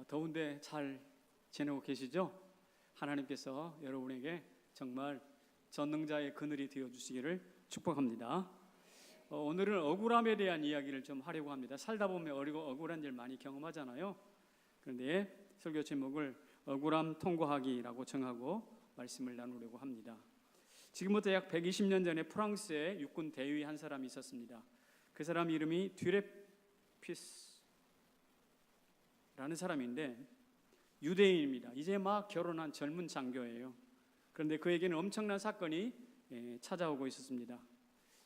더운데 잘 지내고 계시죠? 하나님께서 여러분에게 정말 전능자의 그늘이 되어주시기를 축복합니다. 오늘은 억울함에 대한 이야기를 좀 하려고 합니다. 살다 보면 억울한 일 많이 경험하잖아요. 그런데 설교 제목을 억울함 통과하기라고 정하고 말씀을 나누려고 합니다. 지금부터 약 120년 전에 프랑스에 육군 대위 한 사람이 있었습니다. 그 사람 이름이 듀레피스라는 사람인데 유대인입니다. 이제 막 결혼한 젊은 장교예요. 그런데 그에게는 엄청난 사건이 찾아오고 있었습니다.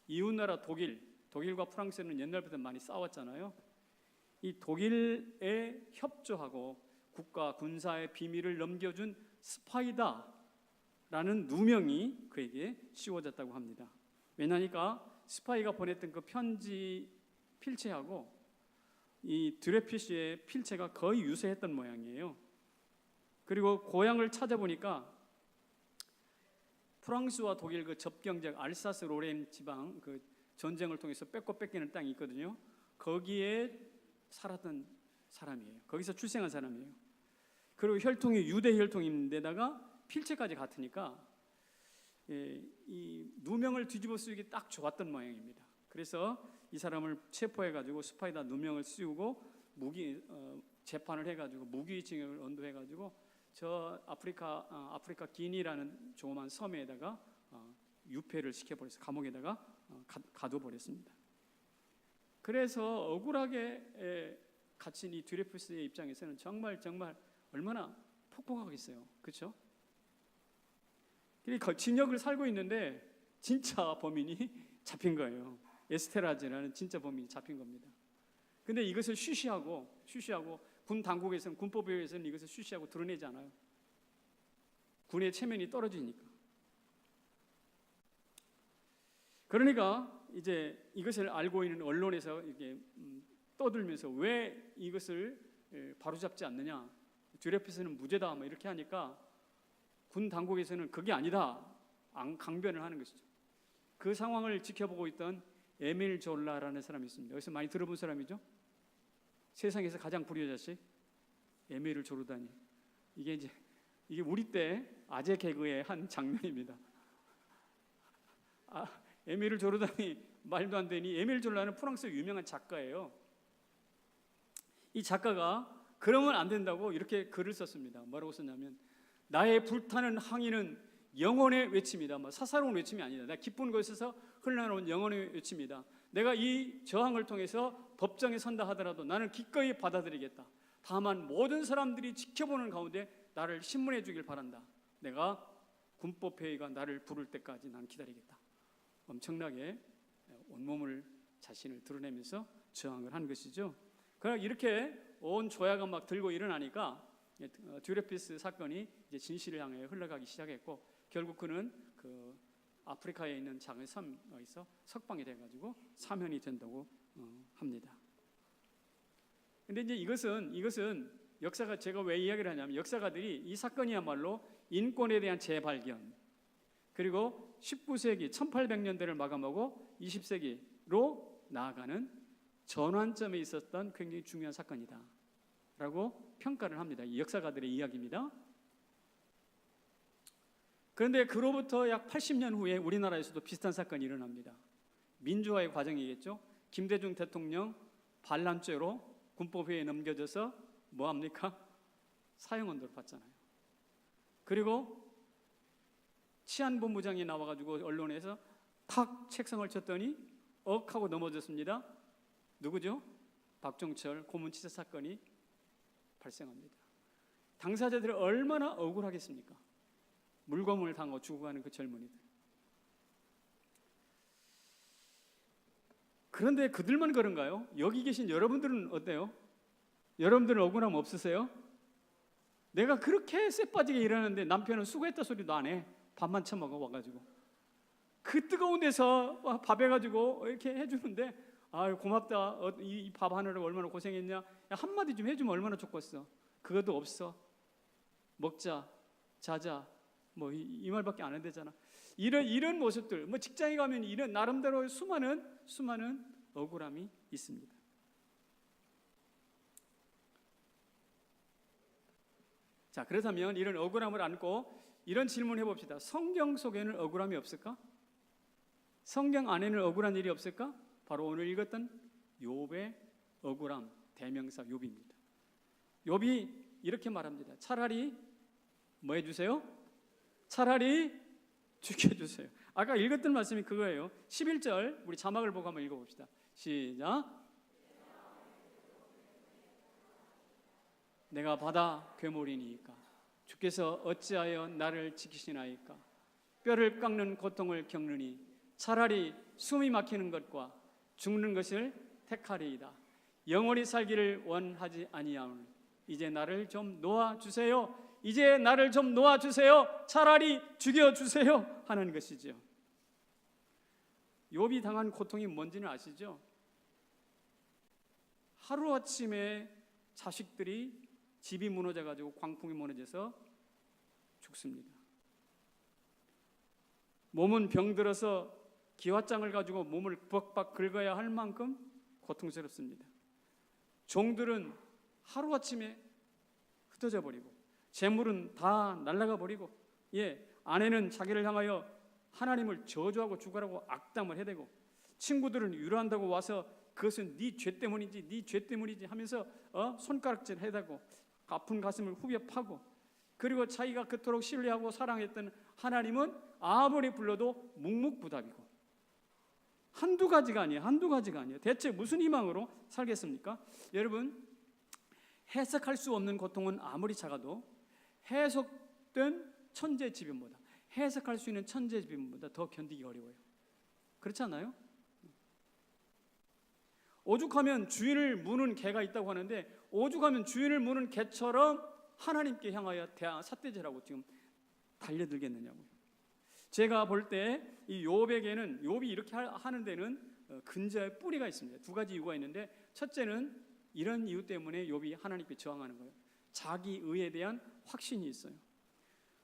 이웃나라 독일과 프랑스는 옛날부터 많이 싸웠잖아요. 이 독일에 협조하고 국가 군사의 비밀을 넘겨준 스파이다라는 누명이 그에게 씌워졌다고 합니다. 왜냐니까 스파이가 보냈던 그 편지 필체하고 이 듀레피스의 필체가 거의 유사했던 모양이에요. 그리고 고향을 찾아보니까 프랑스와 독일 그 접경적 알사스 로렌 지방 그 전쟁을 통해서 뺏고 뺏기는 땅이 있거든요. 거기에 살았던 사람이에요. 거기서 출생한 사람이에요. 그리고 혈통이 유대 혈통인데다가 필체까지 같으니까 이 누명을 뒤집어 쓰기 딱 좋았던 모양입니다. 그래서 이 사람을 체포해가지고 스파이다 누명을 씌우고 재판을 해가지고 무기징역을 언도해가지고 저 아프리카 기니라는 조그만 섬에다가 유폐를 시켜버려서 감옥에다가 가둬버렸습니다. 그래서 억울하게 갇힌 이 듀레피스의 입장에서는 정말 얼마나 폭폭하겠어요. 그렇죠? 진역을 살고 있는데 진짜 범인이 잡힌 거예요. 에스테라즈라는 진짜 범인이 잡힌 겁니다. 근데 이것을 쉬쉬하고 군 당국에서는 군법에서는 이것을 쉬쉬하고 드러내지 않아요. 군의 체면이 떨어지니까. 그러니까 이제 이것을 알고 있는 언론에서 이렇게 떠들면서 왜 이것을 바로잡지 않느냐, 듀레피스는 무죄다 뭐 이렇게 하니까 군 당국에서는 그게 아니다 강변을 하는 것이죠. 그 상황을 지켜보고 있던 에밀 졸라라는 사람이 있습니다. 여기서 많이 들어본 사람이죠. 세상에서 가장 불효자식 에밀을 조르다니. 이게 우리 때 아재 개그의 한 장면입니다. 에밀을 조르다니 말도 안 되니. 에밀 졸라는 프랑스 유명한 작가예요. 이 작가가 그러면 안 된다고 이렇게 글을 썼습니다. 뭐라고 썼냐면 나의 불타는 항의는 영혼의 외침이다. 사사로운 외침이 아니다. 나 기쁜 곳에서 흘러나온 영혼의 외침이다. 내가 이 저항을 통해서 법정에 선다 하더라도 나는 기꺼이 받아들이겠다. 다만 모든 사람들이 지켜보는 가운데 나를 신문해 주길 바란다. 내가 군법회의가 나를 부를 때까지 난 기다리겠다. 엄청나게 온몸을 자신을 드러내면서 저항을 한 것이죠. 그러나 이렇게 온 조야가 막 들고 일어나니까 듀레피스 사건이 이제 진실을 향해 흘러가기 시작했고 결국 그는 그 아프리카에 있는 작은 섬에서 석방이 돼가지고 사면이 된다고 합니다. 근데 이제 이것은 역사가 제가 왜 이야기를 하냐면 역사가들이 이 사건이야말로 인권에 대한 재발견 그리고 19세기 1800년대를 마감하고 20세기로 나아가는 전환점에 있었던 굉장히 중요한 사건이다 라고 평가를 합니다. 이 역사가들의 이야기입니다. 그런데 그로부터 약 80년 후에 우리나라에서도 비슷한 사건이 일어납니다. 민주화의 과정이겠죠. 김대중 대통령 반란죄로 군법회의에 넘겨져서 뭐합니까? 사형언도를 받잖아요. 그리고 치안본부장이 나와가지고 언론에서 탁 책상을 쳤더니 억 하고 넘어졌습니다. 누구죠? 박종철 고문치사 사건이 발생합니다. 당사자들이 얼마나 억울하겠습니까? 물고문을 당하고 죽어가는 그 젊은이들. 그런데 그들만 그런가요? 여기 계신 여러분들은 어때요? 여러분들은 억울함 없으세요? 내가 그렇게 쎄빠지게 일하는데 남편은 수고했다 소리도 안 해. 밥만 처먹어 와가지고 그 뜨거운 데서 밥 해가지고 이렇게 해주는데 아유 고맙다. 이 밥 하느라고 얼마나 고생했냐. 야, 한마디 좀 해주면 얼마나 좋겠어. 그것도 없어. 먹자 자자 뭐 이 말밖에 안 한대잖아. 이런 모습들 뭐 직장에 가면 이런 나름대로 수많은 억울함이 있습니다. 자, 그렇다면 이런 억울함을 안고 이런 질문 해봅시다. 성경 속에는 억울함이 없을까? 성경 안에는 억울한 일이 없을까? 바로 오늘 읽었던 욥의 억울함 대명사 욥입니다. 욥이 이렇게 말합니다. 차라리 뭐 해주세요? 차라리 죽여주세요. 아까 읽었던 말씀이 그거예요. 11절 우리 자막을 보고 한번 읽어봅시다. 시작. 내가 바다 괴물이니까 주께서 어찌하여 나를 지키시나이까. 뼈를 깎는 고통을 겪느니 차라리 숨이 막히는 것과 죽는 것을 택하리이다. 영원히 살기를 원하지 아니하오니 이제 나를 좀 놓아주세요. 이제 나를 좀 놓아주세요. 차라리 죽여주세요 하는 것이죠. 욥이 당한 고통이 뭔지는 아시죠? 하루아침에 자식들이 집이 무너져가지고 광풍이 무너져서 죽습니다. 몸은 병들어서 기왓장을 가지고 몸을 벅벅 긁어야 할 만큼 고통스럽습니다. 종들은 하루아침에 흩어져 버리고 재물은 다 날아가 버리고 아내는 자기를 향하여 하나님을 저주하고 죽으라고 악담을 해대고 친구들은 위로한다고 와서 그것은 네 죄 때문이지 네 죄 때문이지 하면서 손가락질 해대고 아픈 가슴을 후벼 파고 그리고 자기가 그토록 신뢰하고 사랑했던 하나님은 아무리 불러도 묵묵부답이고 한두 가지가 아니에요. 대체 무슨 희망으로 살겠습니까? 여러분, 해석할 수 없는 고통은 아무리 작아도 해석된 천재지변보다 해석할 수 있는 천재지변보다 더 견디기 어려워요. 그렇지 않아요? 오죽하면 주인을 무는 개가 있다고 하는데 오죽하면 주인을 무는 개처럼 하나님께 향하여 삿대질하고 지금 달려들겠느냐고요. 제가 볼 때 이 욥에게는 욥이 이렇게 하는 데는 근저의 뿌리가 있습니다. 두 가지 이유가 있는데 첫째는 이런 이유 때문에 욥이 하나님께 저항하는 거예요. 자기 의에 대한 확신이 있어요.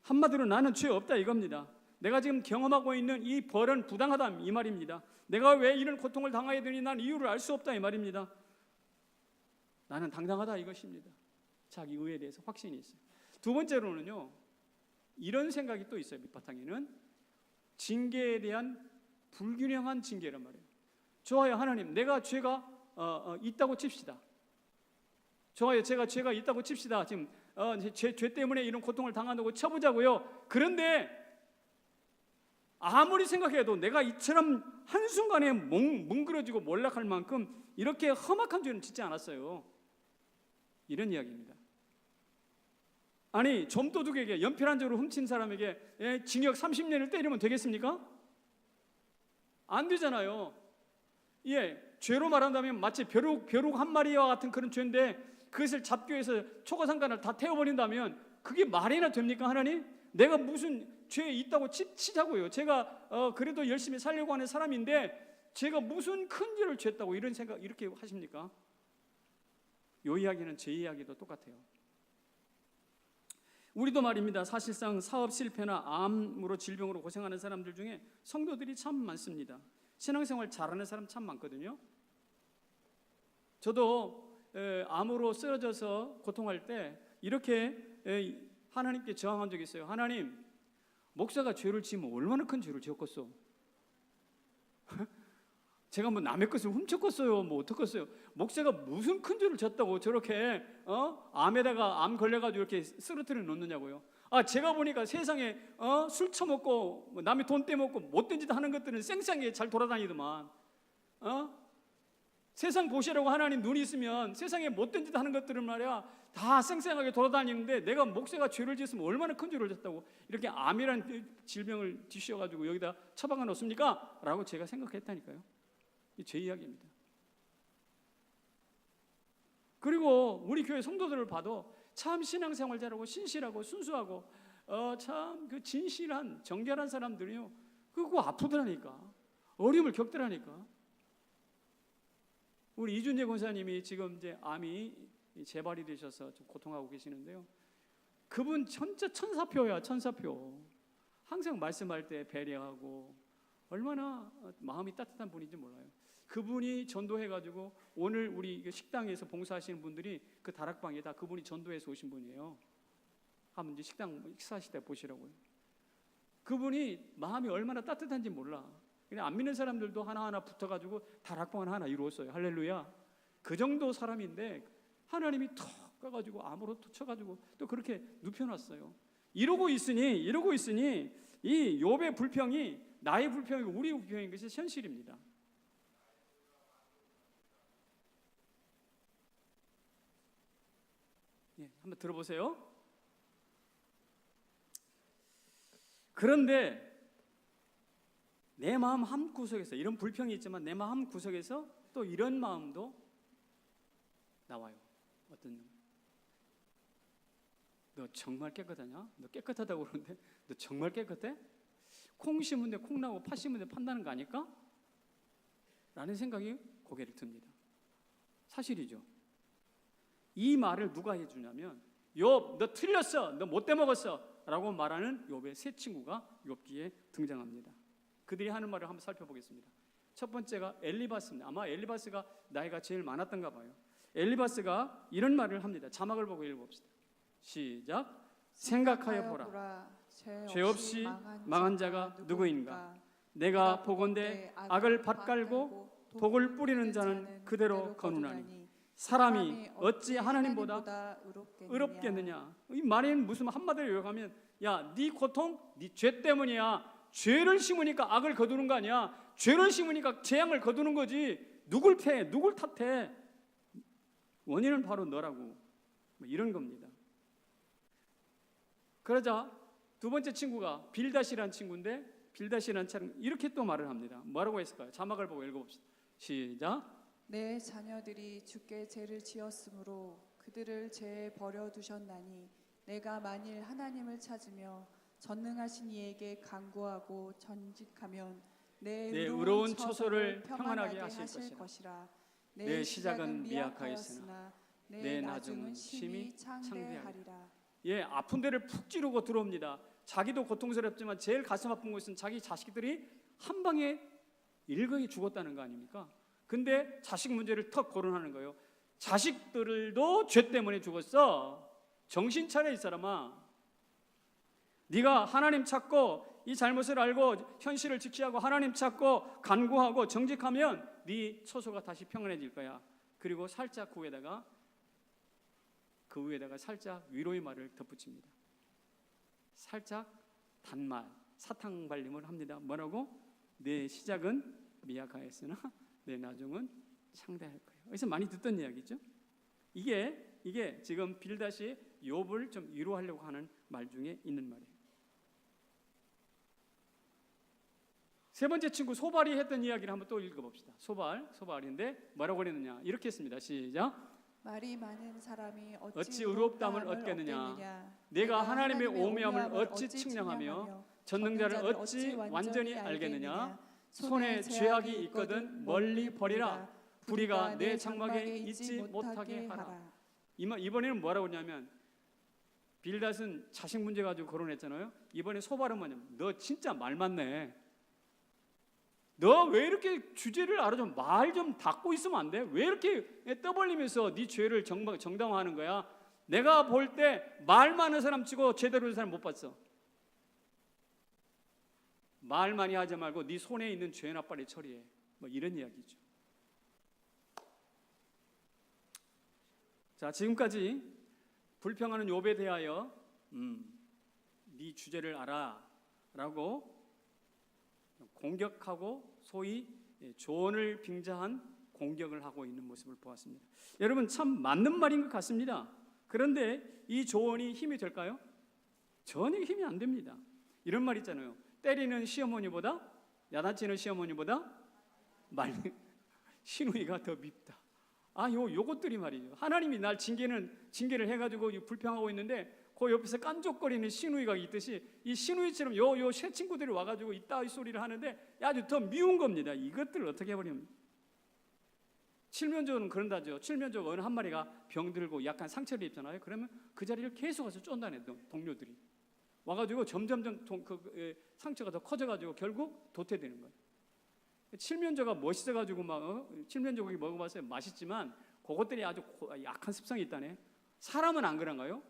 한마디로 나는 죄 없다 이겁니다. 내가 지금 경험하고 있는 이 벌은 부당하다 이 말입니다. 내가 왜 이런 고통을 당하게 되니 난 이유를 알 수 없다 이 말입니다. 나는 당당하다 이것입니다. 자기 의에 대해서 확신이 있어요. 두 번째로는요, 이런 생각이 또 있어요. 밑바탕에는 징계에 대한 불균형한 징계란 말이에요. 좋아요, 하나님, 내가 죄가 있다고 칩시다. 좋아요, 제가 죄가 있다고 칩시다. 지금 죄 때문에 이런 고통을 당한다고 쳐보자고요. 그런데 아무리 생각해도 내가 이처럼 한순간에 뭉그러지고 몰락할 만큼 이렇게 험악한 죄는 짓지 않았어요. 이런 이야기입니다. 아니, 점도둑에게 연필 한 장으로 훔친 사람에게 징역 30년을 때리면 되겠습니까? 안 되잖아요. 죄로 말한다면 마치 벼룩 한 마리와 같은 그런 죄인데 그것을 잡기 위해서 초가상간을 다 태워버린다면 그게 말이나 됩니까, 하나님? 내가 무슨 죄 있다고 치자고요. 제가 그래도 열심히 살려고 하는 사람인데 제가 무슨 큰 죄를 졌다고 이런 생각 이렇게 하십니까? 이 이야기는 제 이야기도 똑같아요. 우리도 말입니다. 사실상 사업 실패나 암으로 질병으로 고생하는 사람들 중에 성도들이 참 많습니다. 신앙생활 잘하는 사람 참 많거든요. 저도 암으로 쓰러져서 고통할 때 이렇게 하나님께 저항한 적이 있어요. 하나님, 목사가 죄를 지으면 얼마나 큰 죄를 지었겠어? 제가 뭐 남의 것을 훔쳤겠어요? 뭐 어떡했어요? 목사가 무슨 큰 죄를 졌다고 저렇게 암에다가 암 걸려가지고 이렇게 쓰러뜨려 놓느냐고요? 제가 보니까 세상에 술 처먹고 남의 돈 떼먹고 못된 짓 하는 것들은 쌩쌩하게 잘 돌아다니더만. 세상 보시라고 하나님 눈이 있으면 세상에 못된 짓 하는 것들은 말이야 다 쌩쌩하게 돌아다니는데 내가 목사가 죄를 지었으면 얼마나 큰 죄를 졌다고 이렇게 암이라는 질병을 뒤씌워가지고 여기다 처박아 놓습니까? 라고 제가 생각했다니까요. 제 이야기입니다. 그리고 우리 교회 성도들을 봐도 참 신앙생활 잘하고 신실하고 순수하고 참 그 진실한 정결한 사람들이요, 그거 아프더라니까, 어려움을 겪더라니까. 우리 이준재 권사님이 지금 이제 암이 재발이 되셔서 좀 고통하고 계시는데요. 그분 진짜 천사표야, 천사표. 항상 말씀할 때 배려하고 얼마나 마음이 따뜻한 분인지 몰라요. 그분이 전도해가지고 오늘 우리 식당에서 봉사하시는 분들이 그 다락방에 다 그분이 전도해서 오신 분이에요. 한번 이제 식사하실 때 보시라고요. 그분이 마음이 얼마나 따뜻한지 몰라. 그냥 안 믿는 사람들도 하나하나 붙어가지고 다락방 하나 이루었어요. 할렐루야. 그 정도 사람인데 하나님이 턱 가가지고 암으로 쳐가지고 또 그렇게 눕혀놨어요. 이러고 있으니 이 욥의 불평이 나의 불평이고 우리의 불평인 것이 현실입니다. 예, 한번 들어보세요. 그런데 내 마음 한 구석에서 이런 불평이 있지만 내 마음 구석에서 또 이런 마음도 나와요. 어떤 놈? 너 정말 깨끗하냐? 너 깨끗하다고 그러는데 너 정말 깨끗해? 콩 심은데 콩 나고 팥 심은데 팥 나는 거 아닐까? 라는 생각이 고개를 듭니다. 사실이죠. 이 말을 누가 해주냐면 욥 너 틀렸어, 너 못돼 먹었어 라고 말하는 욥의 세 친구가 욥기에 등장합니다. 그들이 하는 말을 한번 살펴보겠습니다. 첫 번째가 엘리바스입니다. 아마 엘리바스가 나이가 제일 많았던가 봐요. 엘리바스가 이런 말을 합니다. 자막을 보고 읽어봅시다. 시작. 생각하여 보라. 죄 없이 망한 자가 누구인가? 내가 보건대 악을 밭갈고 독을 뿌리는 자는 그대로 거누나니 사람이 어찌 하나님보다 의롭겠느냐? 이 말에는 무슨 한마디로 요약하면 야, 네 고통 네 죄 때문이야. 죄를 심으니까 악을 거두는 거 아니야. 죄를 심으니까 재앙을 거두는 거지. 누굴 패? 누굴 탓해? 원인은 바로 너라고. 뭐 이런 겁니다. 그러자 두 번째 친구가 빌닷이라는 친구인데 빌닷이라는 친구 이렇게 또 말을 합니다. 뭐라고 했을까요? 자막을 보고 읽어봅시다. 시작. 내 자녀들이 주께 죄를 지었으므로 그들을 죄에 버려두셨나니 내가 만일 하나님을 찾으며 전능하신 이에게 간구하고 전직하면 내 의로운 처소를 평안하게 하실 것이라. 내 시작은 미약하였으나 내 나중은 심히 창대하리라. 예, 아픈 데를 푹 찌르고 들어옵니다. 자기도 고통스럽지만 제일 가슴 아픈 것은 자기 자식들이 한 방에 일거에 죽었다는 거 아닙니까? 근데 자식 문제를 턱 거론하는 거예요. 자식들도 죄 때문에 죽었어. 정신 차려 이 사람아. 네가 하나님 찾고 이 잘못을 알고 현실을 직시하고 하나님 찾고 간구하고 정직하면 네 처소가 다시 평안해질 거야. 그리고 살짝 그 위에다가 살짝 위로의 말을 덧붙입니다. 살짝 단말 사탕 발림을 합니다. 뭐라고? 내 시작은 미약하였으나 내 나중은 창대할 거예요. 그래서 많이 듣던 이야기죠. 이게 지금 빌닷이 욥을 좀 위로하려고 하는 말 중에 있는 말이에요. 세 번째 친구 소발이 했던 이야기를 한번 또 읽어봅시다. 소발인데 뭐라고 그랬느냐? 이렇게 했습니다. 시작. 말이 많은 사람이 어찌 의롭다함을 얻겠느냐? 내가 하나님의 오묘함을 어찌 측량하며 전능자를 어찌 완전히 알겠느냐? 손에 죄악이 있거든 멀리 버리라. 불의가 내 장막에 있지 못하게 하라. 이번에는 뭐라고 하냐면 빌닷은 자식 문제 가지고 거론했잖아요. 이번에 소발은 뭐냐면 너 진짜 말 많네. 너 왜 이렇게 주제를 알아? 좀 말 좀 닫고 있으면 안 돼? 왜 이렇게 떠벌리면서 네 죄를 정당화하는 거야? 내가 볼 때 말 많은 사람 치고 제대로 된 사람 못 봤어. 말 많이 하지 말고 네 손에 있는 죄나 빨리 처리해. 뭐 이런 이야기죠. 자, 지금까지 불평하는 욥에 대하여 네 주제를 알아라고 공격하고 소위 조언을 빙자한 공격을 하고 있는 모습을 보았습니다. 여러분 참 맞는 말인 것 같습니다. 그런데 이 조언이 힘이 될까요? 전혀 힘이 안 됩니다. 이런 말 있잖아요. 때리는 시어머니보다 야단치는 시어머니보다 시누이가 더 밉다. 요것들이 말이죠. 하나님이 날 징계를 해가지고 불평하고 있는데 그 옆에서 깐족거리는 시누이가 있듯이 이 시누이처럼 요 새 친구들이 와가지고 이따 이 소리를 하는데 아주 더 미운 겁니다. 이것들을 어떻게 해버리면 칠면조는 그런다죠. 칠면조가 어느 한 마리가 병들고 약간 상처를 입잖아요. 그러면 그 자리를 계속 와서 쫀다네 동료들이 와가지고 점점점 상처가 더 커져가지고 결국 도태되는 거예요. 칠면조가 멋있어가지고 칠면조 고기 먹어봤어요. 맛있지만 그것들이 아주 약한 습성이 있다네. 사람은 안 그런가요?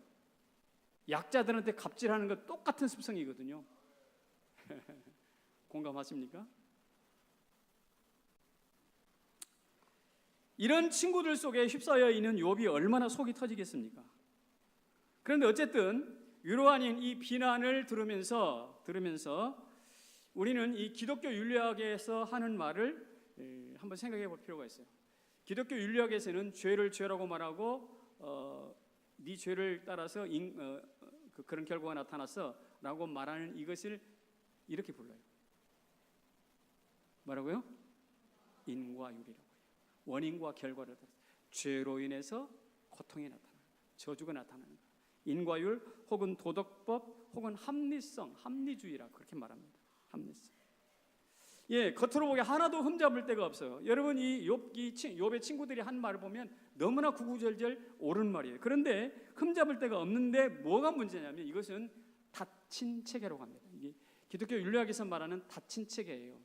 약자들한테 갑질하는 것 똑같은 습성이거든요. 공감하십니까? 이런 친구들 속에 휩싸여 있는 욥이 얼마나 속이 터지겠습니까? 그런데 어쨌든 위로하는 이 비난을 들으면서 우리는 이 기독교 윤리학에서 하는 말을 한번 생각해 볼 필요가 있어요. 기독교 윤리학에서는 죄를 죄라고 말하고 네 죄를 따라서 그런 결과가 나타났어라고 말하는 이것을 이렇게 불러요. 뭐라고요? 인과율이라고 해요. 원인과 결과를 따라서 죄로 인해서 고통이 나타나는 거예요. 저주가 나타나는 거예요. 인과율 혹은 도덕법 혹은 합리성, 합리주의라 그렇게 말합니다. 합리성. 예, 겉으로 보기에 하나도 흠잡을 데가 없어요. 여러분 이 욥의 친구들이 한 말을 보면 너무나 구구절절 옳은 말이에요. 그런데 흠잡을 데가 없는데 뭐가 문제냐면 이것은 닫힌 체계라고 합니다. 이게 기독교 윤리학에서 말하는 닫힌 체계예요.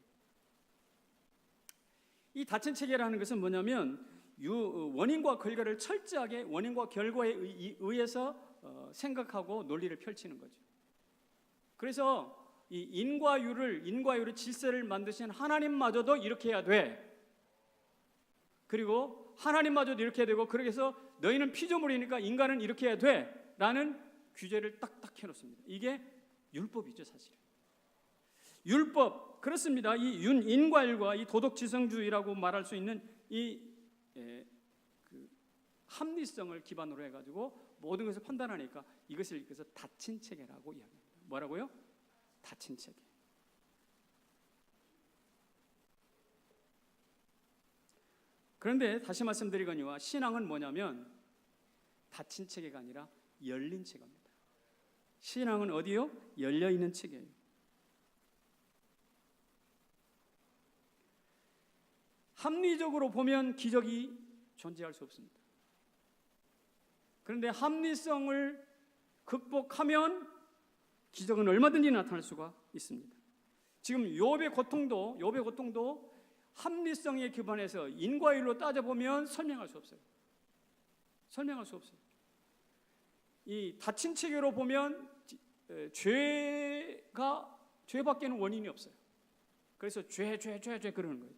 이 닫힌 체계라는 것은 뭐냐면 원인과 결과를 철저하게 원인과 결과에 의해서 생각하고 논리를 펼치는 거죠. 그래서 이 인과율의 질서를 만드신 하나님마저도 이렇게 해야 돼. 그리고 하나님마저도 이렇게 해야 되고, 그래서 너희는 피조물이니까 인간은 이렇게 해야 돼 라는 규제를 딱딱 해놓습니다. 이게 율법이죠, 사실. 율법, 그렇습니다. 이 인과율과 이 도덕지성주의라고 말할 수 있는 그 합리성을 기반으로 해가지고 모든 것을 판단하니까 이것을 그래서 닫힌 체계라고 이야기합니다. 뭐라고요? 닫힌 체계. 그런데 다시 말씀드리거니와 신앙은 뭐냐면 닫힌 체계가 아니라 열린 체계입니다. 신앙은 어디요? 열려있는 체계예요. 합리적으로 보면 기적이 존재할 수 없습니다. 그런데 합리성을 극복하면 기적은 얼마든지 나타날 수가 있습니다. 지금 욥의 고통도 합리성에 기반해서 인과율로 따져보면 설명할 수 없어요. 설명할 수 없어요. 이 닫힌 체계로 보면 죄밖에는 원인이 없어요. 그래서 죄 그러는 거예요.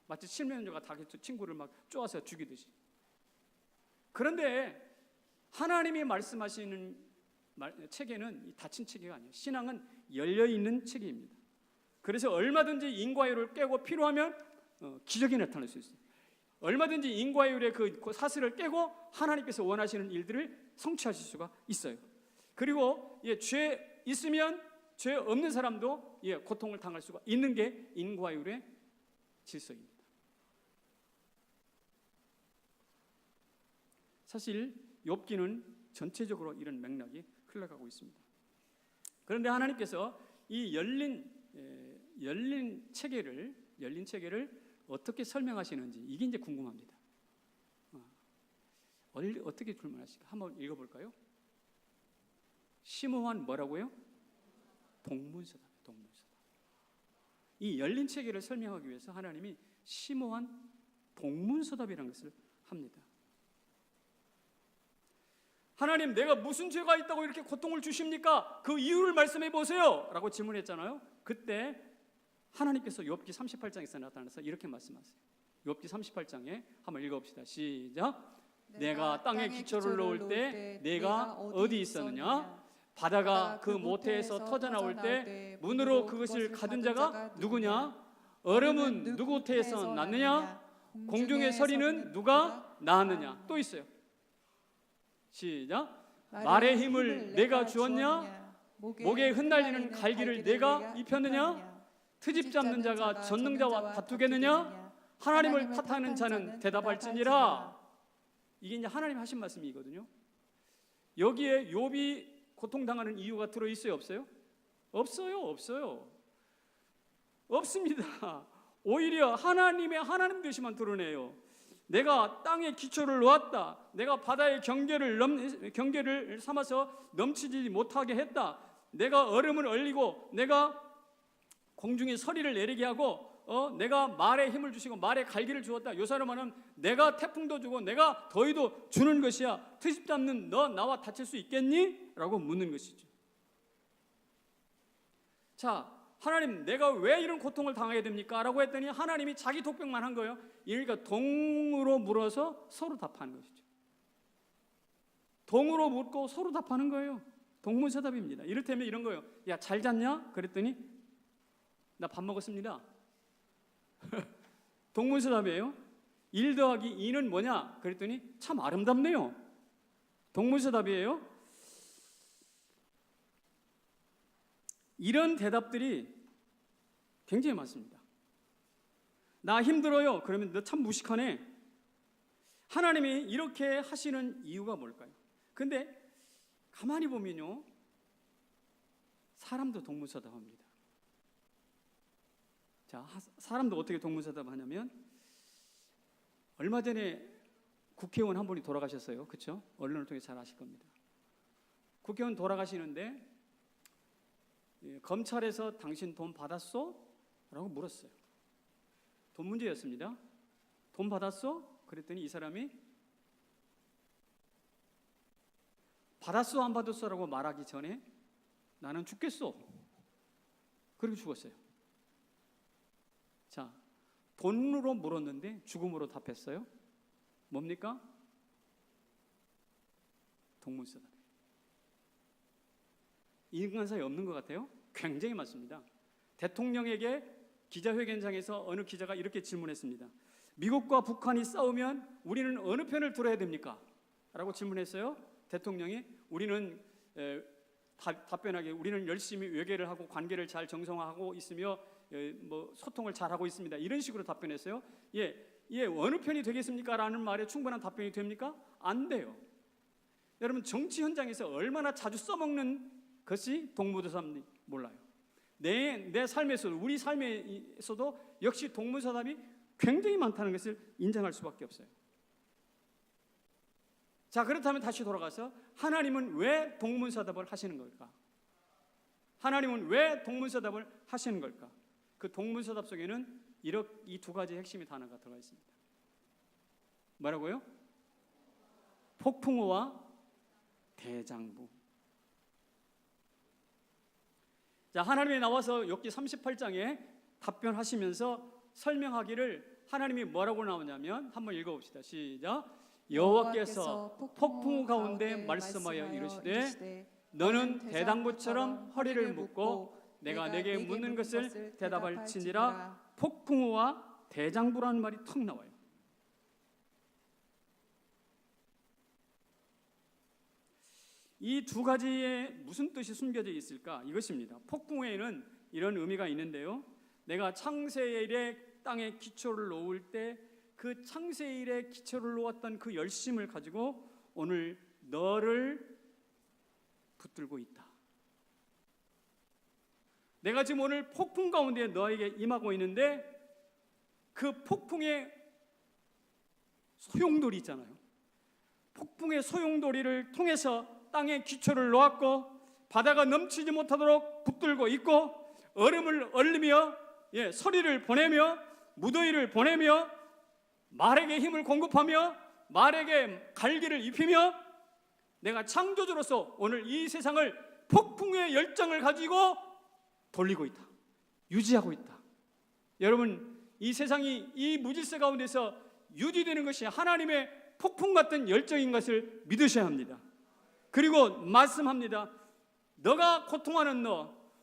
마치 칠면조가 닭의 친구를 막 쪼아서 죽이듯이. 그런데 하나님이 말씀하시는 체계는 이 닫힌 체계가 아니에요. 신앙은 열려있는 체계입니다. 그래서 얼마든지 인과율을 깨고 필요하면 기적이 나타날 수 있어요. 얼마든지 인과율의 그 사슬을 깨고 하나님께서 원하시는 일들을 성취하실 수가 있어요. 그리고 죄 있으면 죄 없는 사람도 고통을 당할 수가 있는 게 인과율의 질서입니다. 사실 욥기는 전체적으로 이런 맥락이 흘러가고 있습니다. 그런데 하나님께서 이 열린 체계를 어떻게 설명하시는지 이게 이제 궁금합니다. 어떻게 설명하실까? 한번 읽어볼까요? 심오한 뭐라고요? 동문서답. 이 열린 체계를 설명하기 위해서 하나님이 심오한 동문서답이라는 것을 합니다. 하나님, 내가 무슨 죄가 있다고 이렇게 고통을 주십니까? 그 이유를 말씀해 보세요 라고 질문했잖아요. 그때 하나님께서 욥기 38장에서 나타나서 이렇게 말씀하세요. 욥기 38장에 한번 읽어봅시다. 시작. 내가 땅에 기초를 놓을 때 내가 어디 있었느냐? 바다가 그 모태에서 터져나올 때 문으로 그것을 가둔 자가 누구냐? 얼음은 누구 태에서 났느냐? 공중의 서리는 누가 낳았느냐? 또 있어요. 시작. 말의 힘을 내가 주었냐? 목에 흩날리는 갈기를 내가 입혔느냐? 트집 잡는 자가 전능자와 다투겠느냐? 하나님을 탓하는 자는 대답할지니라. 이게 이제 하나님 하신 말씀이거든요. 여기에 욥이 고통당하는 이유가 들어있어요? 없어요? 없어요. 없습니다. 오히려 하나님의 하나님 되시만 드러내요. 내가 땅에 기초를 놓았다. 내가 바다의 경계를 삼아서 넘치지 못하게 했다. 내가 얼음을 얼리고 내가 공중에 서리를 내리게 하고 내가 말에 힘을 주시고 말에 갈기를 주었다. 요사로 말하면 내가 태풍도 주고 내가 더위도 주는 것이야. 트집도 않는 너 나와 다칠 수 있겠니? 라고 묻는 것이죠. 자, 하나님 내가 왜 이런 고통을 당해야 됩니까? 라고 했더니 하나님이 자기 독백만 한 거예요. 그러니까 동으로 물어서 서로 답하는 것이죠. 동으로 묻고 서로 답하는 거예요. 동문서답입니다. 이를테면 이런 거예요. 야, 잘 잤냐? 그랬더니 나 밥 먹었습니다. 동문서답이에요. 1 더하기 2는 뭐냐? 그랬더니 참 아름답네요. 동문서답이에요. 이런 대답들이 굉장히 많습니다. 나 힘들어요. 그러면 너 참 무식하네. 하나님이 이렇게 하시는 이유가 뭘까요? 근데 가만히 보면요, 사람도 동문서답합니다. 자, 사람도 어떻게 동문서답하냐면 얼마 전에 국회의원 한 분이 돌아가셨어요. 그렇죠? 언론을 통해 잘 아실 겁니다. 국회의원 돌아가시는데 검찰에서 당신 돈 받았어? 라고 물었어요. 돈 문제였습니다. 돈 받았어? 그랬더니 이 사람이 받았어 안 받았어 라고 말하기 전에 나는 죽겠어. 그리고 죽었어요. 자, 돈으로 물었는데 죽음으로 답했어요. 뭡니까? 동문서답. 인간 사이 없는 것 같아요? 굉장히 많습니다. 대통령에게 기자회견장에서 어느 기자가 이렇게 질문했습니다. 미국과 북한이 싸우면 우리는 어느 편을 들어야 됩니까? 라고 질문했어요. 대통령이 우리는 답변하게 우리는 열심히 외교를 하고 관계를 잘 정상화하고 있으며 소통을 잘하고 있습니다. 이런 식으로 답변했어요. 어느 편이 되겠습니까? 라는 말에 충분한 답변이 됩니까? 안 돼요. 여러분, 정치 현장에서 얼마나 자주 써먹는 것이 동문서답인지 몰라요. 내 삶에서도, 우리 삶에서도 역시 동문서답이 굉장히 많다는 것을 인정할 수밖에 없어요. 자, 그렇다면 다시 돌아가서 하나님은 왜 동문서답을 하시는 걸까? 하나님은 왜 동문서답을 하시는 걸까? 그 동문서답 속에는 이 두 가지 핵심의 단어가 들어가 있습니다. 뭐라고요? 폭풍우와 대장부. 자, 하나님이 나와서 욥기 38장에 답변하시면서 설명하기를 하나님이 뭐라고 나오냐면 한번 읽어봅시다. 시작. 여호와께서 폭풍우 가운데 말씀하여 이르시되 너는 대장부처럼 허리를 묶고 내가 내게 묻는 것을 대답할지니라. 폭풍우와 대장부라는 말이 턱 나와요. 이 두 가지에 무슨 뜻이 숨겨져 있을까? 이것입니다. 폭풍우에는 이런 의미가 있는데요. 내가 창세일에 땅에 기초를 놓을 때 그 창세일에 기초를 놓았던 그 열심을 가지고 오늘 너를 붙들고 있다. 내가 지금 오늘 폭풍 가운데 너에게 임하고 있는데 그 폭풍의 소용돌이 있잖아요. 폭풍의 소용돌이를 통해서 땅에 기초를 놓았고 바다가 넘치지 못하도록 붙들고 있고 얼음을 얼리며 서리를 보내며 무더위를 보내며 말에게 힘을 공급하며 말에게 갈기를 입히며 내가 창조주로서 오늘 이 세상을 폭풍의 열정을 가지고 돌리고 있다. 유지하고 있다. 여러분, 이 세상이 이 무질서 가운데서 유지되는 것이 하나님의 폭풍 같은 열정인 것을 믿으셔야 합니다. 그리고 말씀합니다. 너가 고통하는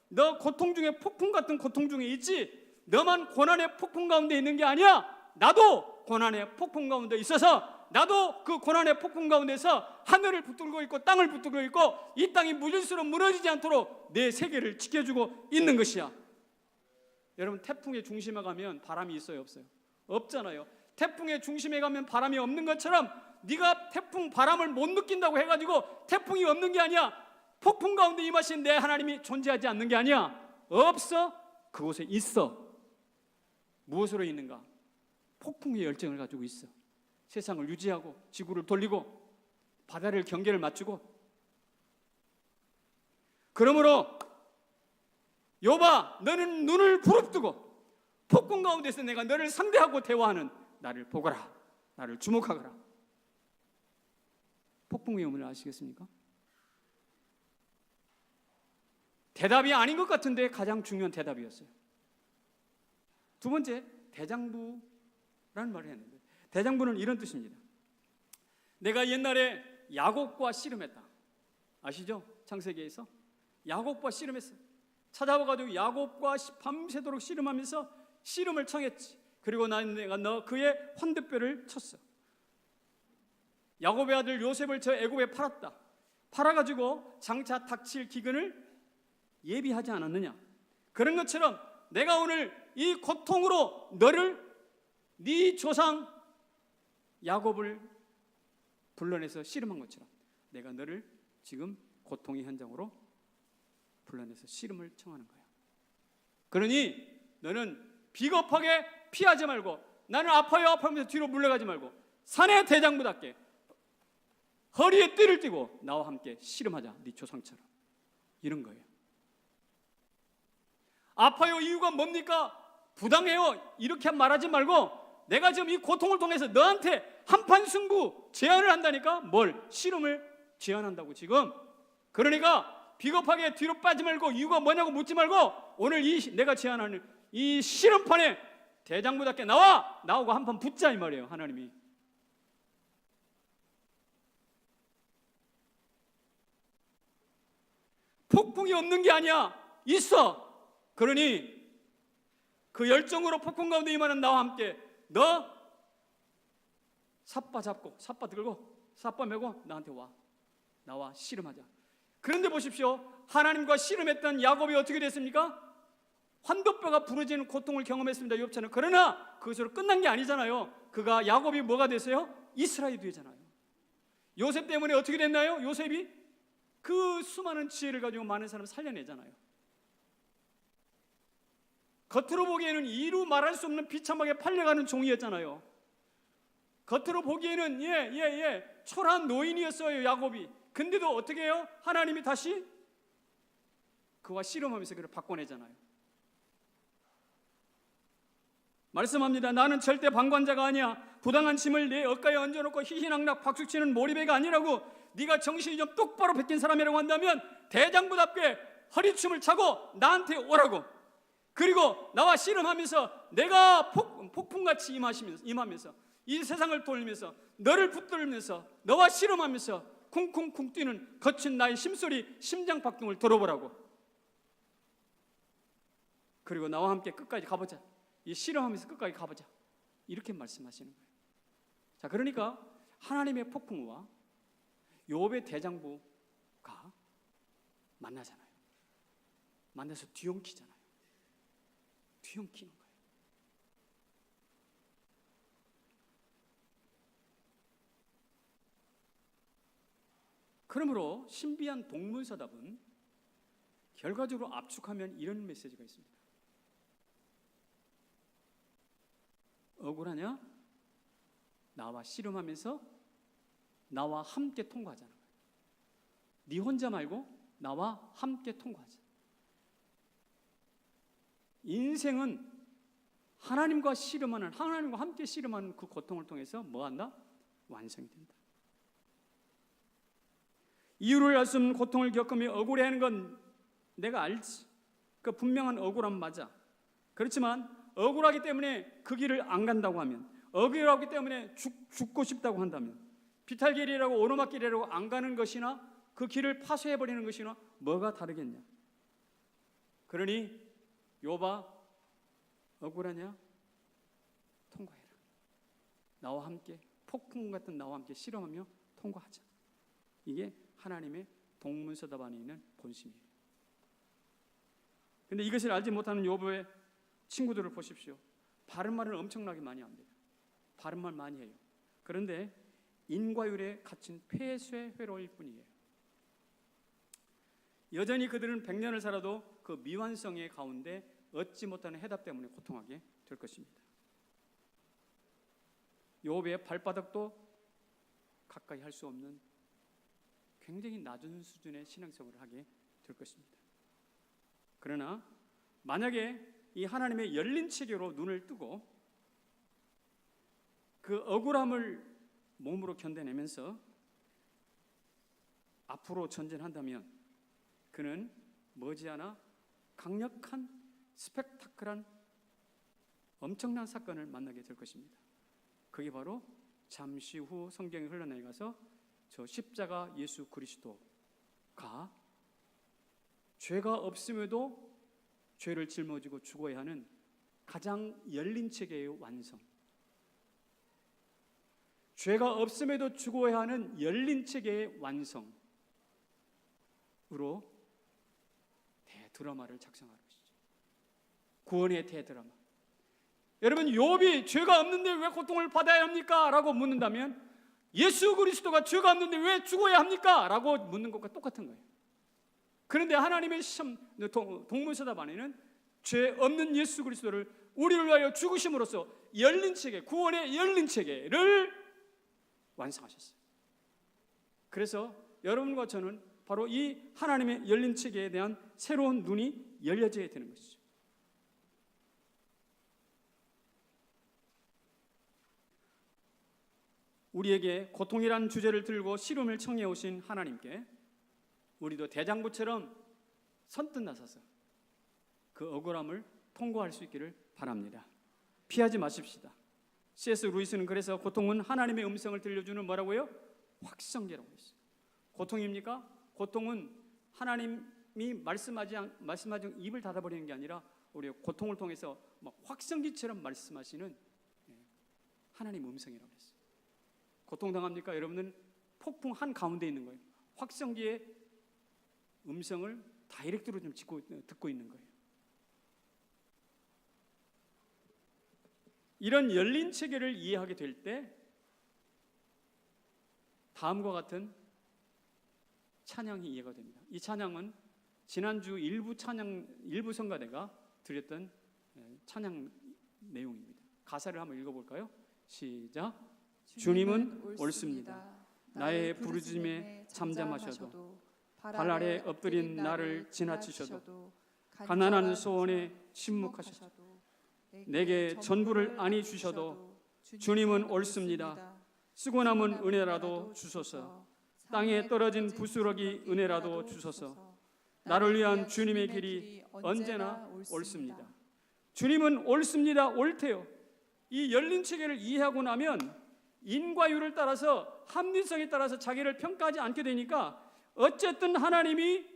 너 고통 중에 폭풍 같은 고통 중에 있지? 너만 고난의 폭풍 가운데 있는 게 아니야. 나도 고난의 폭풍 가운데 있어서 나도 그 고난의 폭풍 가운데서 하늘을 붙들고 있고 땅을 붙들고 있고 이 땅이 무질서로 무너지지 않도록 내 세계를 지켜주고 있는 것이야. 여러분, 태풍의 중심에 가면 바람이 있어요, 없어요? 없잖아요. 태풍의 중심에 가면 바람이 없는 것처럼 네가 태풍 바람을 못 느낀다고 해가지고 태풍이 없는 게 아니야. 폭풍 가운데 임하신 내 하나님이 존재하지 않는 게 아니야. 없어. 그곳에 있어. 무엇으로 있는가? 폭풍의 열정을 가지고 있어. 세상을 유지하고 지구를 돌리고 바다를 경계를 맞추고. 그러므로 욥아, 너는 눈을 부릅뜨고 폭군 가운데서 내가 너를 상대하고 대화하는 나를 보거라, 나를 주목하거라. 폭풍의 의미를 아시겠습니까? 대답이 아닌 것 같은데 가장 중요한 대답이었어요. 두 번째, 대장부라는 말을 했는데, 대장부는 이런 뜻입니다. 내가 옛날에 야곱과 씨름했다. 아시죠? 창세기에서 야곱과 씨름했어. 찾아와가지고 야곱과 밤새도록 씨름하면서 씨름을 청했지. 그리고 내가 그의 환대뼈를 쳤어. 야곱의 아들 요셉을 저 애굽에 팔았다. 팔아가지고 장차 닥칠 기근을 예비하지 않았느냐. 그런 것처럼 내가 오늘 이 고통으로 너를, 네 조상 야곱을 불러내서 씨름한 것처럼 내가 너를 지금 고통의 현장으로 불러내서 씨름을 청하는 거야. 그러니 너는 비겁하게 피하지 말고, 나는 아파요 아파하면서 뒤로 물러가지 말고 산의 대장부답게 허리에 띠를 띠고 나와 함께 씨름하자, 네 조상처럼. 이런 거예요. 아파요 이유가 뭡니까? 부당해요 이렇게 말하지 말고, 내가 지금 이 고통을 통해서 너한테 한판 승부 제안을 한다니까. 뭘? 씨름을 제안한다고 지금. 그러니까 비겁하게 뒤로 빠지 말고 이유가 뭐냐고 묻지 말고, 오늘 내가 제안하는 이 씨름판에 대장부답게 나오고 한판 붙자 이 말이에요. 하나님이. 폭풍이 없는 게 아니야. 있어. 그러니 그 열정으로 폭풍 가운데 임하는 나와 함께 너 삿바 잡고, 삿바 들고, 삿바 메고 나한테 와. 나와 씨름하자. 그런데 보십시오. 하나님과 씨름했던 야곱이 어떻게 됐습니까? 환도뼈가 부러지는 고통을 경험했습니다. 욥처럼. 그러나 그것으로 끝난 게 아니잖아요. 야곱이 뭐가 됐어요? 이스라엘이 되잖아요. 요셉 때문에 어떻게 됐나요? 요셉이 그 수많은 지혜를 가지고 많은 사람을 살려내잖아요. 겉으로 보기에는 이루 말할 수 없는 비참하게 팔려가는 종이었잖아요. 겉으로 보기에는 초라한 노인이었어요, 야곱이. 근데도 어떻게 해요? 하나님이 다시 그와 씨름하면서 그를 바꿔내잖아요. 말씀합니다. 나는 절대 방관자가 아니야. 부당한 짐을 내 어깨에 얹어놓고 희희낙낙 박수치는 몰입애가 아니라고. 네가 정신이 좀 똑바로 베낀 사람이라고 한다면 대장부답게 허리춤을 차고 나한테 오라고. 그리고 나와 씨름하면서 내가 폭풍같이 임하면서 이 세상을 돌면서 너를 붙들면서 너와 씨름하면서 쿵쿵쿵 뛰는 거친 나의 심소리, 심장박동을 들어보라고. 그리고 나와 함께 끝까지 가보자. 이 씨름하면서 끝까지 가보자. 이렇게 말씀하시는 거예요. 자, 그러니까 하나님의 폭풍과 욥의 대장부가 만나잖아요. 만나서 뒤엉키잖아요. 뒤엉키는 거예요. 그러므로 신비한 동문서답은 결과적으로 압축하면 이런 메시지가 있습니다. 억울하냐? 나와 씨름하면서 나와 함께 통과하자는 거예요. 네 혼자 말고 나와 함께 통과하자. 인생은 하나님과 함께 씨름하는 그 고통을 통해서 뭐한다? 완성이 된다. 이유를 알 수 없는 고통을 겪으며 억울해하는 건 내가 알지. 그 분명한 억울함 맞아. 그렇지만 억울하기 때문에 그 길을 안 간다고 하면, 억울하기 때문에 죽고 싶다고 한다면, 비탈길이라고 오르막길이라고 안 가는 것이나 그 길을 파쇄해버리는 것이나 뭐가 다르겠냐. 그러니 욥아, 억울하냐? 통과해라. 나와 함께, 폭풍 같은 나와 함께 씨름하며 통과하자. 이게 하나님의 동문서답 안에 있는 본심이에요. 그런데 이것을 알지 못하는 욥의 친구들을 보십시오. 바른 말은 엄청나게 많이 합니다. 바른 말 많이 해요. 그런데 인과율에 갇힌 폐쇄 회로일 뿐이에요. 여전히 그들은 100년을 살아도 그 미완성의 가운데 얻지 못하는 해답 때문에 고통하게 될 것입니다. 욥의 발바닥도 가까이 할 수 없는 굉장히 낮은 수준의 신앙생활을 하게 될 것입니다. 그러나 만약에 이 하나님의 열린 체계로 눈을 뜨고 그 억울함을 몸으로 견뎌내면서 앞으로 전진한다면 그는 머지않아 강력한 스펙타클한 엄청난 사건을 만나게 될 것입니다. 그게 바로 잠시 후 성경이 흘러내려가서 저 십자가 예수 그리스도가 죄가 없음에도 죄를 짊어지고 죽어야 하는 가장 열린 체계의 완성, 죄가 없음에도 죽어야 하는 열린 체계의 완성으로 대드라마를 작성하는 것이죠. 구원의 대드라마. 여러분, 욥이 죄가 없는데 왜 고통을 받아야 합니까? 라고 묻는다면 예수 그리스도가 죄가 없는데 왜 죽어야 합니까? 라고 묻는 것과 똑같은 거예요. 그런데 하나님의 동문서답 안에는 죄 없는 예수 그리스도를 우리를 위하여 죽으심으로써 열린 체계, 구원의 열린 체계를 완성하셨어요. 그래서 여러분과 저는 바로 이 하나님의 열린 체계에 대한 새로운 눈이 열려져야 되는 것이죠. 우리에게 고통이라는 주제를 들고 시름을 청해 오신 하나님께 우리도 대장부처럼 선뜻 나서서 그 억울함을 통과할 수 있기를 바랍니다. 피하지 마십시다. C.S. 루이스는 그래서 고통은 하나님의 음성을 들려주는 뭐라고요? 확성기라고 했어요. 고통입니까? 고통은 하나님이 말씀하지 입을 닫아버리는 게 아니라 우리 고통을 통해서 막 확성기처럼 말씀하시는 하나님 음성이라고 했어요. 고통당합니까? 여러분은 폭풍 한가운데 있는 거예요. 확성기의 음성을 다이렉트로 좀 듣고 있는 거예요. 이런 열린 체계를 이해하게 될 때 다음과 같은 찬양이 이해가 됩니다. 이 찬양은 지난주 일부 성가대가 드렸던 찬양 내용입니다. 가사를 한번 읽어볼까요? 시작. 주님은 옳습니다. 나의 부르짖음에 잠잠하셔도 발 아래 엎드린 나를 지나치셔도 가난한 소원에 침묵하셔도 내게 전부를 안이 주셔도 주님은 옳습니다. 쓰고 남은 은혜라도 주소서. 땅에 떨어진 부스러기 은혜라도 주소서. 나를 위한 주님의 길이 언제나 옳습니다. 주님은 옳습니다. 옳대요. 이 열린 체계를 이해하고 나면 인과율을 따라서 합리성에 따라서 자기를 평가하지 않게 되니까 어쨌든 하나님이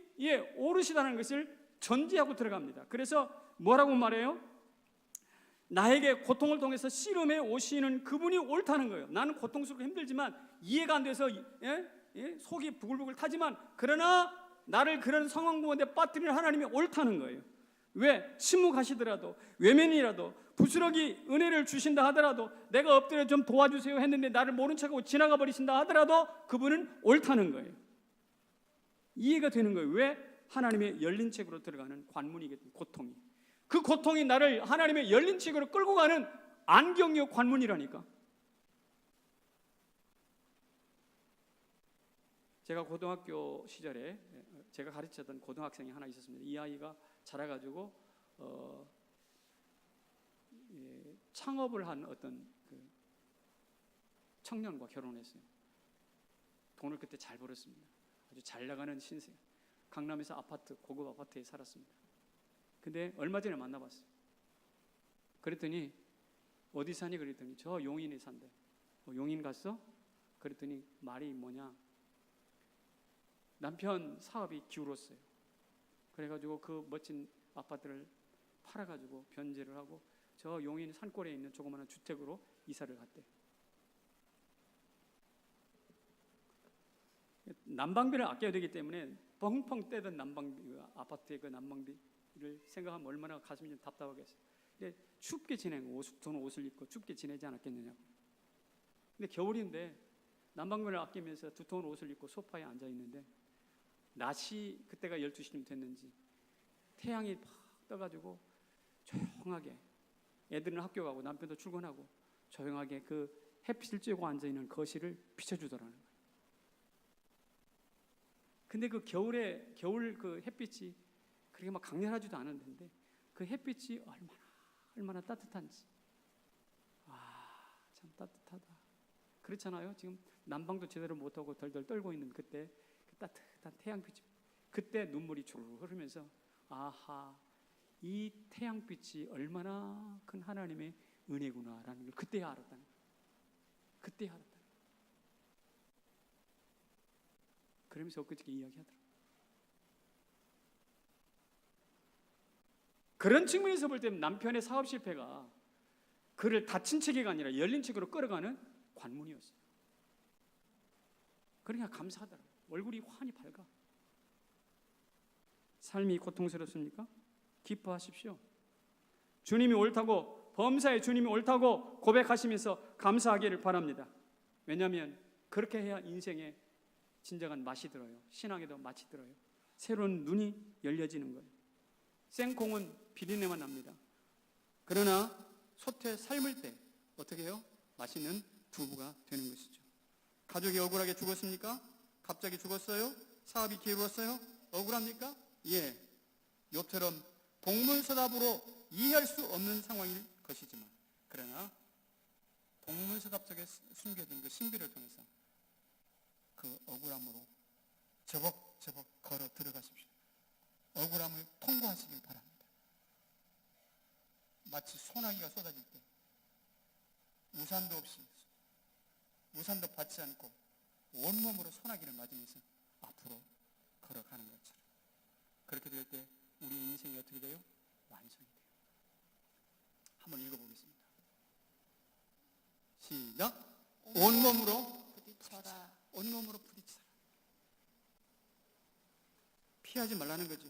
옳으시다는 것을 전제하고 들어갑니다. 그래서 뭐라고 말해요? 나에게 고통을 통해서 씨름해 오시는 그분이 옳다는 거예요. 나는 고통스럽고 힘들지만 이해가 안 돼서 속이 부글부글 타지만 그러나 나를 그런 상황 가운데 빠뜨리는 하나님이 옳다는 거예요. 왜? 침묵하시더라도 외면이라도 부스러기 은혜를 주신다 하더라도 내가 엎드려 좀 도와주세요 했는데 나를 모른 척하고 지나가 버리신다 하더라도 그분은 옳다는 거예요. 이해가 되는 거예요. 왜? 하나님의 열린 책으로 들어가는 관문이겠든 고통이. 그 고통이 나를 하나님의 열린 책으로 끌고 가는 안경이요 관문이라니까. 제가 고등학교 시절에 제가 가르쳤던 고등학생이 하나 있었습니다. 이 아이가 자라가지고 창업을 한 어떤 그 청년과 결혼했어요. 돈을 그때 잘 벌었습니다. 아주 잘 나가는 신세. 강남에서 고급 아파트에 살았습니다. 근데 얼마 전에 만나봤어요. 그랬더니 어디 사니? 그랬더니 저 용인에 산대. 용인 갔어? 그랬더니 말이 뭐냐? 남편 사업이 기울었어요. 그래가지고 그 멋진 아파트를 팔아가지고 변제를 하고 저 용인 산골에 있는 조그마한 주택으로 이사를 갔대. 난방비를 아껴야 되기 때문에 펑펑 떼던 아파트의 그 난방비를 생각하면 얼마나 가슴이 좀 답답하겠어요. 근데 춥게 지내고 돈 옷을 입고 춥게 지내지 않았겠느냐고. 근데 겨울인데 난방비를 아끼면서 두꺼운 옷을 입고 소파에 앉아 있는데 낮이 그때가 12시쯤 됐는지 태양이 팍 떠가지고 조용하게 애들은 학교 가고 남편도 출근하고 조용하게 그 햇빛을 쬐고 앉아있는 거실을 비춰주더라는 거예요. 근데 그 겨울 그 햇빛이 그렇게 막 강렬하지도 않았는데 그 햇빛이 얼마나 따뜻한지. 참 따뜻하다. 그렇잖아요. 지금 난방도 제대로 못하고 덜덜 떨고 있는 그때 그 따뜻한 태양빛이, 그때 눈물이 쭉 흐르면서 아하, 이 태양빛이 얼마나 큰 하나님의 은혜구나라는 걸 그때 알았다는 거예요. 그때 알았다는 거예요. 그러면서 엊그저께 이야기하더라고요. 그런 측면에서 볼 때 남편의 사업 실패가 그를 닫힌 체계가 아니라 열린 체계로 끌어가는 관문이었어요. 그러니까 감사하더라고요. 얼굴이 환히 밝아. 삶이 고통스럽습니까? 기뻐하십시오. 주님이 옳다고, 범사에 주님이 옳다고 고백하시면서 감사하기를 바랍니다. 왜냐하면 그렇게 해야 인생에 진정한 맛이 들어요. 신앙에도 맛이 들어요. 새로운 눈이 열려지는 거예요. 생콩은 비린내만 납니다. 그러나 솥에 삶을 때 어떻게 해요? 맛있는 두부가 되는 것이죠. 가족이 억울하게 죽었습니까? 갑자기 죽었어요? 사업이 기울었어요? 억울합니까? 예, 욥처럼 동문서답으로 이해할 수 없는 상황일 것이지만, 그러나 동문서답 속에 숨겨진 그 신비를 통해서 그 억울함으로 저벅저벅 걸어 들어가십시오. 억울함을 통과하시길 바랍니다. 마치 소나기가 쏟아질 때 우산도 없이, 우산도 받지 않고 온몸으로 소나기를 맞으면서 앞으로 걸어가는 것처럼, 그렇게 될 때 우리 인생이 어떻게 돼요? 완성이 돼요. 한번 읽어보겠습니다. 시작. 온몸으로 부딪혀라. 온몸으로 부딪혀라. 피하지 말라는 거죠.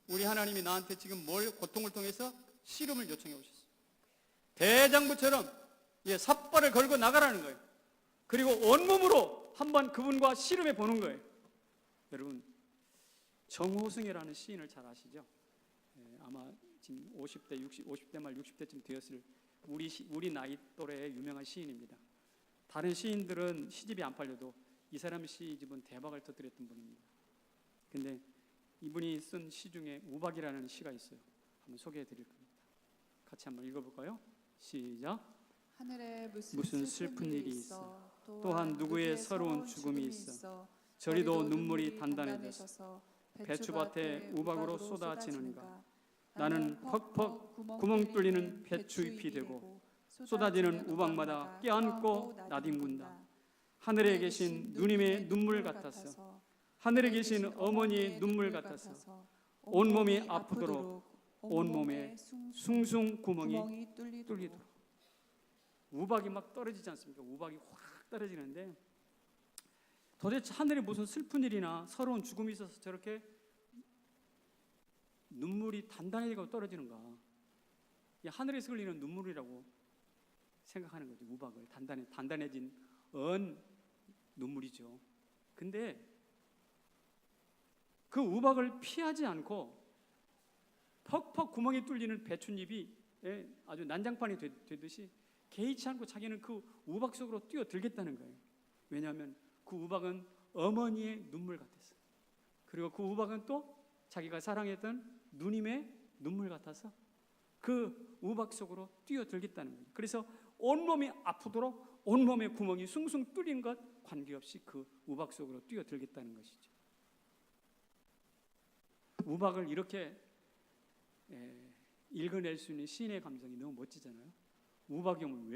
우리 하나님이 나한테 지금 고통을 통해서 씨름을 요청해 오셨어요. 대장부처럼 삿발을 걸고 나가라는 거예요. 그리고 온몸으로 한번 그분과 씨름해 보는 거예요. 여러분, 정호승이라는 시인을 잘 아시죠? 아마 지금 50대 말 60대쯤 되었을 우리 나이 또래의 유명한 시인입니다. 다른 시인들은 시집이 안 팔려도 이 사람 시집은 대박을 터뜨렸던 분입니다. 근데 이분이 쓴 시 중에 우박이라는 시가 있어요. 한번 소개해 드릴 겁니다. 같이 한번 읽어볼까요? 시작. 하늘에 무슨 슬픈 일이 있어, 또한 누구의 서러운 죽음이 있어. 저리도 눈물이 단단해져서 배추밭에 우박으로 쏟아지는가. 나는 퍽퍽 구멍 뚫리는 배추잎이 되고 쏟아지는 우박마다 껴안고 나뒹군다. 하늘에 계신 누님의 눈물 같아서, 하늘에 계신 어머니의 눈물 같아서 온몸이 아프도록 온몸에 숭숭 구멍이 뚫리도록. 우박이 막 떨어지지 않습니까? 우박이 확 떨어지는데 도대체 하늘에 무슨 슬픈 일이나 서러운 죽음이 있어서 저렇게 눈물이 단단해지고 떨어지는가? 이 하늘에서 흘리는 눈물이라고 생각하는 거죠. 우박을 단단해진 눈물이죠. 근데 그 우박을 피하지 않고 퍽퍽 구멍이 뚫리는 배춧잎이 아주 난장판이 되듯이 개의치 않고 자기는 그 우박 속으로 뛰어들겠다는 거예요. 왜냐하면 그 우박은 어머니의 눈물 같았어요. 그리고 그 우박은 또 자기가 사랑했던 누님의 눈물 같아서 그 우박 속으로 뛰어들겠다는 거예요. 그래서 온몸이 아프도록 온몸에 구멍이 숭숭 뚫린 것 관계없이 그 우박 속으로 뛰어들겠다는 것이죠. 우박을 이렇게 읽어낼 수 있는 시인의 감성이 너무 멋지잖아요. 우박이 오면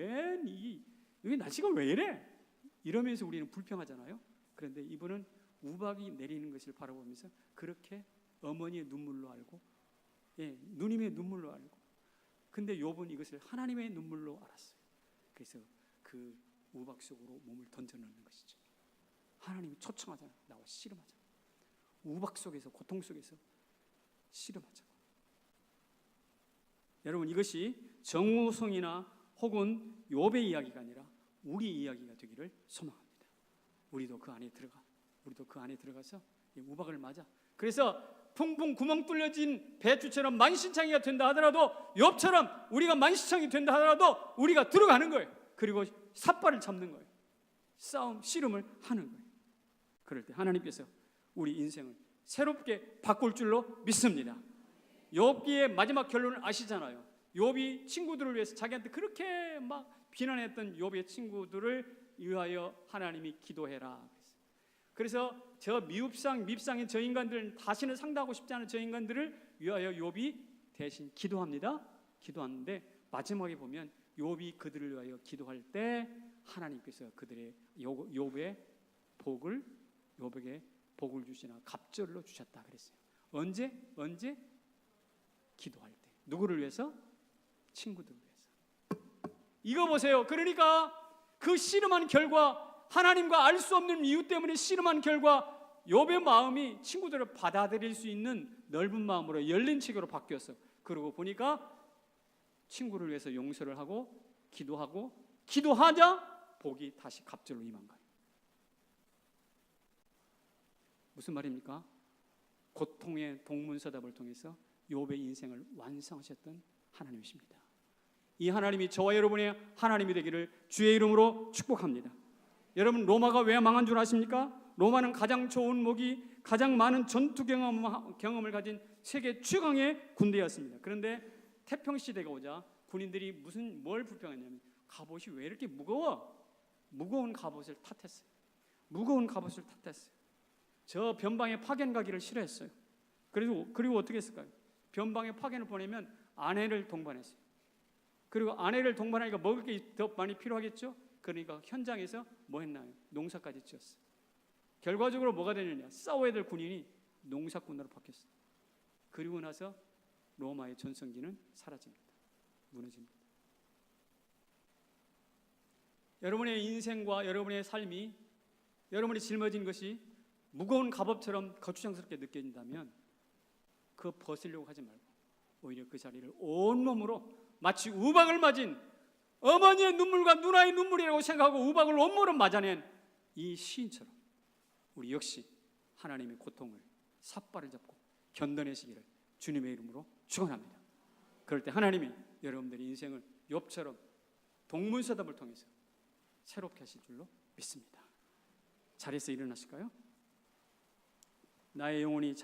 여기 날씨가 왜 이래? 이러면서 우리는 불평하잖아요. 그런데 이분은 우박이 내리는 것을 바라보면서 그렇게 어머니의 눈물로 알고, 누님의 눈물로 알고, 근데 욥은 이것을 하나님의 눈물로 알았어요. 그래서 그 우박 속으로 몸을 던져넣는 것이죠. 하나님이 초청하잖아요. 나와 씨름하자. 우박 속에서, 고통 속에서 씨름하자고. 여러분, 이것이 정우성이나 혹은 욥의 이야기가 아니라 우리 이야기가 되기를 소망합니다. 우리도 그 안에 들어가서 우박을 맞아. 그래서 붕붕 구멍 뚫려진 배추처럼 만신창이가 된다 하더라도, 욥처럼 우리가 만신창이 된다 하더라도 우리가 들어가는 거예요. 그리고 삿발을 잡는 거예요. 씨름을 하는 거예요. 그럴 때 하나님께서 우리 인생을 새롭게 바꿀 줄로 믿습니다. 욥기의 마지막 결론을 아시잖아요. 욥이 친구들을 위해서 자기한테 그렇게 막 비난했던 욥의 친구들을 위하여 하나님이 기도해라. 그래서 저 밉상인 저 인간들, 다시는 상대하고 싶지 않은 저 인간들을 위하여 욥이 대신 기도합니다. 기도하는데 마지막에 보면 욥이 그들을 위하여 기도할 때 하나님께서 그들의 욥의 욥에게 복을 주시나 갑절로 주셨다 그랬어요. 언제? 기도할 때. 누구를 위해서? 친구들을 위해서. 이거 보세요. 그러니까 그 씨름한 결과, 하나님과 알 수 없는 이유 때문에 씨름한 결과 욥의 마음이 친구들을 받아들일 수 있는 넓은 마음으로 열린 체계로 바뀌었어. 그러고 보니까 친구를 위해서 용서를 하고 기도하자 복이 다시 갑절로 임한 거예요. 무슨 말입니까? 고통의 동문서답을 통해서 욥의 인생을 완성하셨던 하나님이십니다. 이 하나님이 저와 여러분의 하나님이 되기를 주의 이름으로 축복합니다. 여러분, 로마가 왜 망한 줄 아십니까? 로마는 가장 좋은 무기, 가장 많은 전투 경험을 가진 세계 최강의 군대였습니다. 그런데 태평시대가 오자 군인들이 뭘 불평했냐면 갑옷이 왜 이렇게 무거운 갑옷을 탓했어요. 저 변방에 파견 가기를 싫어했어요. 그리고 어떻게 했을까요? 변방에 파견을 보내면 아내를 동반했어요. 그리고 아내를 동반하니까 먹을 게 더 많이 필요하겠죠? 그러니까 현장에서 뭐 했나요? 농사까지 지었어요. 결과적으로 뭐가 되느냐? 싸워야 될 군인이 농사꾼으로 바뀌었어요. 그리고 나서 로마의 전성기는 사라집니다. 무너집니다. 여러분의 인생과 여러분의 삶이, 여러분이 짊어진 것이 무거운 갑옷처럼 거추장스럽게 느껴진다면 그거 벗으려고 하지 말고 오히려 그 자리를 온몸으로 마치 우박을 맞은 어머니의 눈물과 누나의 눈물이라고 생각하고 우박을 온몸으로 맞아낸 이 시인처럼 우리 역시 하나님의 고통을 삿발을 잡고 견뎌내시기를 주님의 이름으로 축원합니다. 그럴 때 하나님이 여러분들의 인생을 욥처럼 동문서답을 통해서 새롭게 하실 줄로 믿습니다. 자리에서 일어나실까요? 나의 영혼이